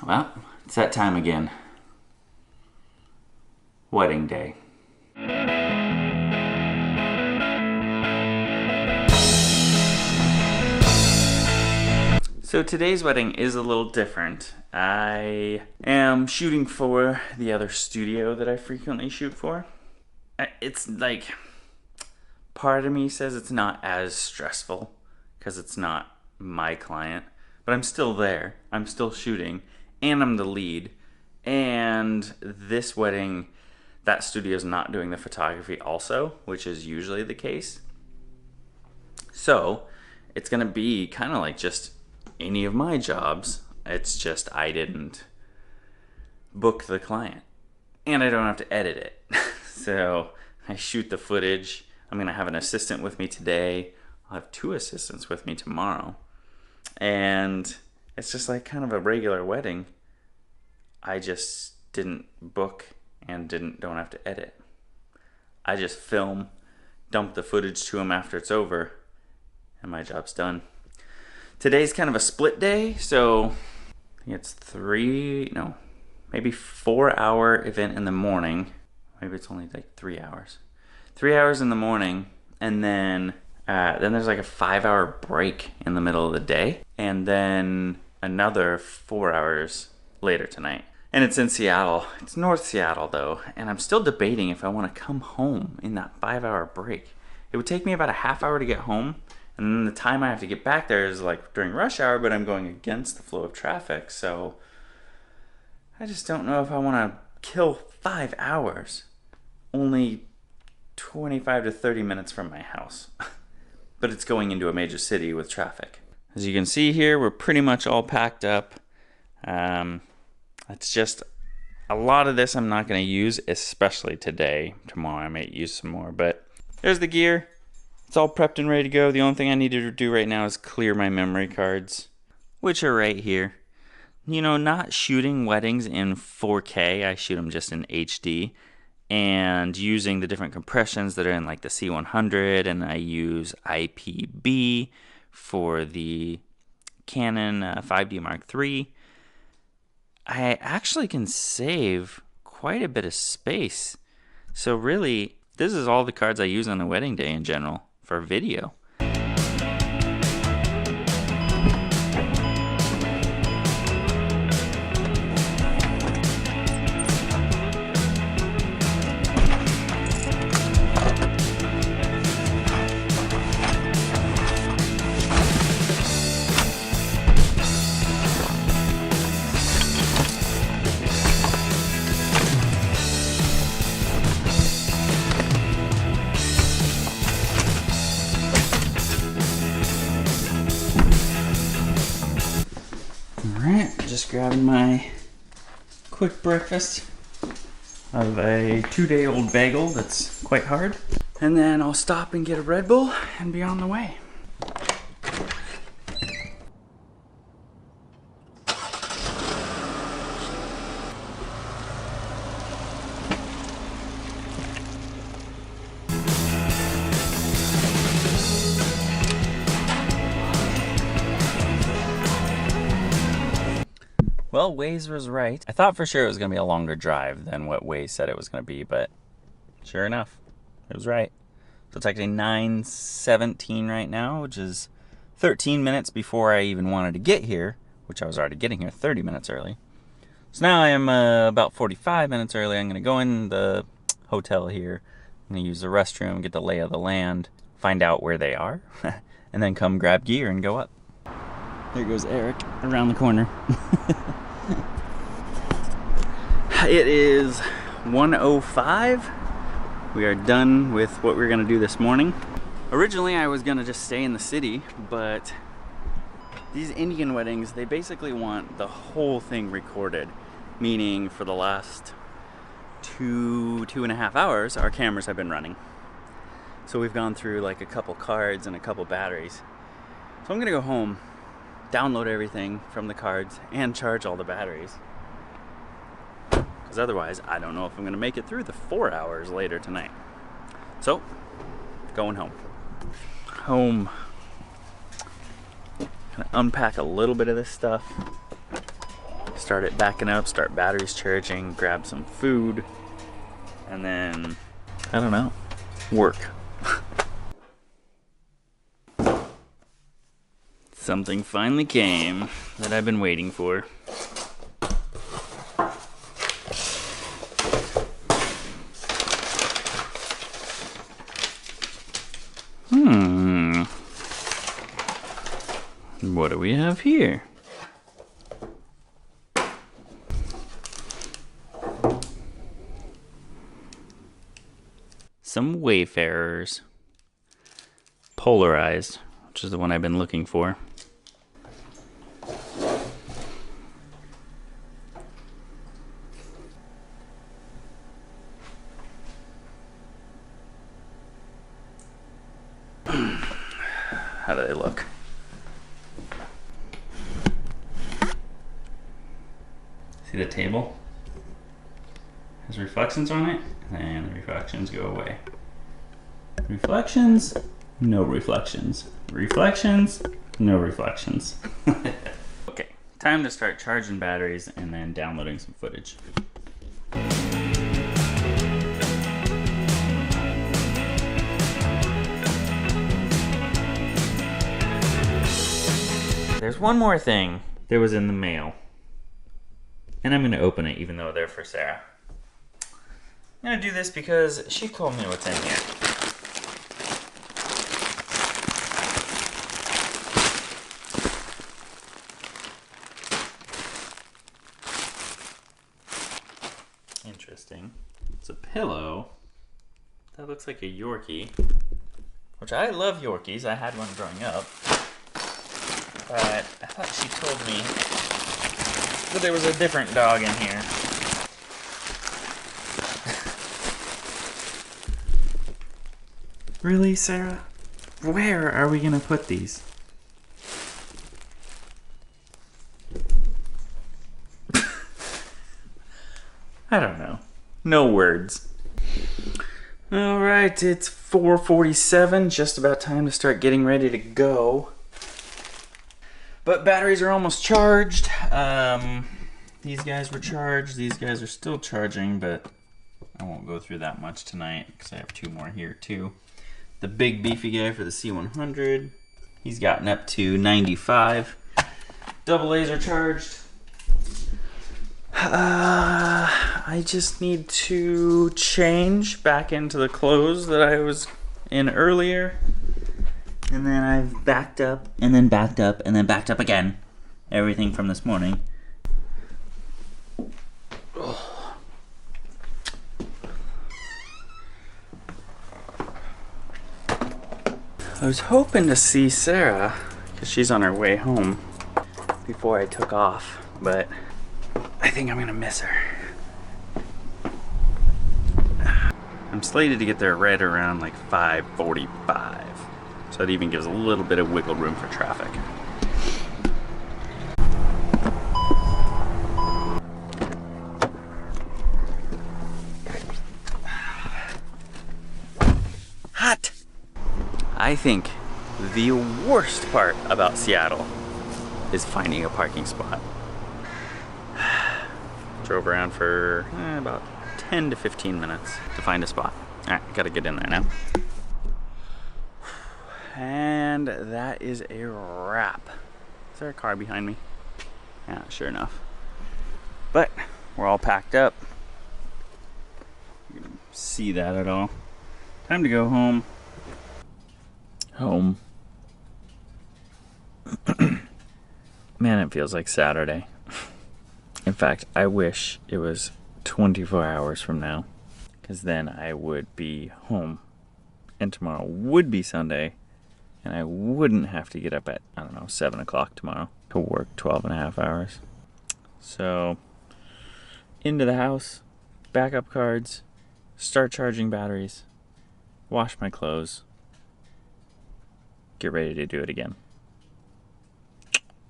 Well, it's that time again. Wedding day. So today's wedding is a little different. I am shooting for the other studio that I frequently shoot for. It's like, part of me says it's not as stressful because it's not my client, but I'm still there. I'm still shooting, and I'm the lead. And this wedding, that studio's not doing the photography also, which is usually the case. So it's gonna be kind of like just any of my jobs. It's just I didn't book the client, and I don't have to edit it. So I shoot the footage. I'm gonna have an assistant with me today. I'll have 2 assistants with me tomorrow. And it's just like kind of a regular wedding. I just didn't book and don't have to edit. I just film, dump the footage to them after it's over, and my job's done. Today's kind of a split day, so I think it's maybe 4-hour event in the morning. Maybe it's only like 3 hours. 3 hours in the morning, and then there's like a 5-hour break in the middle of the day, and then another 4 hours later tonight. And it's in Seattle. It's North Seattle though, and I'm still debating if I want to come home in that 5-hour break. It would take me about a half hour to get home, and then the time I have to get back there is like during rush hour, but I'm going against the flow of traffic, so I just don't know if I want to kill 5 hours only 25 to 30 minutes from my house. But it's going into a major city with traffic. As you can see here, we're pretty much all packed up. It's just a lot of this I'm not going to use, especially today. Tomorrow I might use some more, but there's the gear. It's all prepped and ready to go. The only thing I need to do right now is clear my memory cards, which are right here. You know, not shooting weddings in 4K, I shoot them just in HD, and using the different compressions that are in like the C100, and I use IPB for the Canon 5D Mark III. I actually can save quite a bit of space. So really, this is all the cards I use on a wedding day in general for video. Alright, just grabbing my quick breakfast of a 2-day-old bagel that's quite hard. And then I'll stop and get a Red Bull and be on the way. Well, Waze was right. I thought for sure it was going to be a longer drive than what Waze said it was going to be, but sure enough, it was right. So it's actually 9:17 right now, which is 13 minutes before I even wanted to get here, which I was already getting here 30 minutes early. So now I am about 45 minutes early. I'm going to go in the hotel here. I'm going to use the restroom, get the lay of the land, find out where they are, and then come grab gear and go up. There goes Eric around the corner. It is 1:05. We are done with what we were gonna do this morning. Originally I was gonna just stay in the city, but these Indian weddings, they basically want the whole thing recorded, meaning for the last 2.5 hours our cameras have been running. So we've gone through like a couple cards and a couple batteries. So I'm gonna go home, download everything from the cards, and charge all the batteries. Because otherwise, I don't know if I'm going to make it through the 4 hours later tonight. So, going home. Gonna unpack a little bit of this stuff. start it backing up, start batteries charging, grab some food, and then, I don't know, work. Something finally came that I've been waiting for. What do we have here? Some Wayfarers. Polarized, which is the one I've been looking for. How do they look? See the table? Has reflections on it, and the reflections go away. Reflections, no reflections. Reflections, no reflections. Okay, time to start charging batteries and then downloading some footage. There's one more thing that was in the mail. And I'm gonna open it even though they're for Sarah. I'm gonna do this because she told me what's in here. Interesting. It's a pillow that looks like a Yorkie, which I love Yorkies. I had one growing up. But I thought she told me that there was a different dog in here. Really, Sarah? Where are we gonna put these? I don't know. No words. Alright, it's 4:47, just about time to start getting ready to go. But batteries are almost charged. These guys were charged. These guys are still charging, but I won't go through that much tonight because I have two more here too. The big beefy guy for the C100. He's gotten up to 95. Double A's are charged. I just need to change back into the clothes that I was in earlier. And then I've backed up, and then backed up, and then backed up again. Everything from this morning. Oh. I was hoping to see Sarah, because she's on her way home, before I took off, but I think I'm gonna miss her. I'm slated to get there right around like 5:45. So that even gives a little bit of wiggle room for traffic. Hot! I think the worst part about Seattle is finding a parking spot. Drove around for about 10 to 15 minutes to find a spot. Alright, gotta get in there now. And that is a wrap. Is there a car behind me? Yeah, sure enough. But we're all packed up. You can see that at all. Time to go home. Home. Man, it feels like Saturday. In fact, I wish it was 24 hours from now, because then I would be home. And tomorrow would be Sunday. And I wouldn't have to get up at, I don't know, 7 o'clock tomorrow to work 12 and a half hours. So, into the house, backup cards, start charging batteries, wash my clothes, get ready to do it again.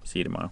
See you tomorrow.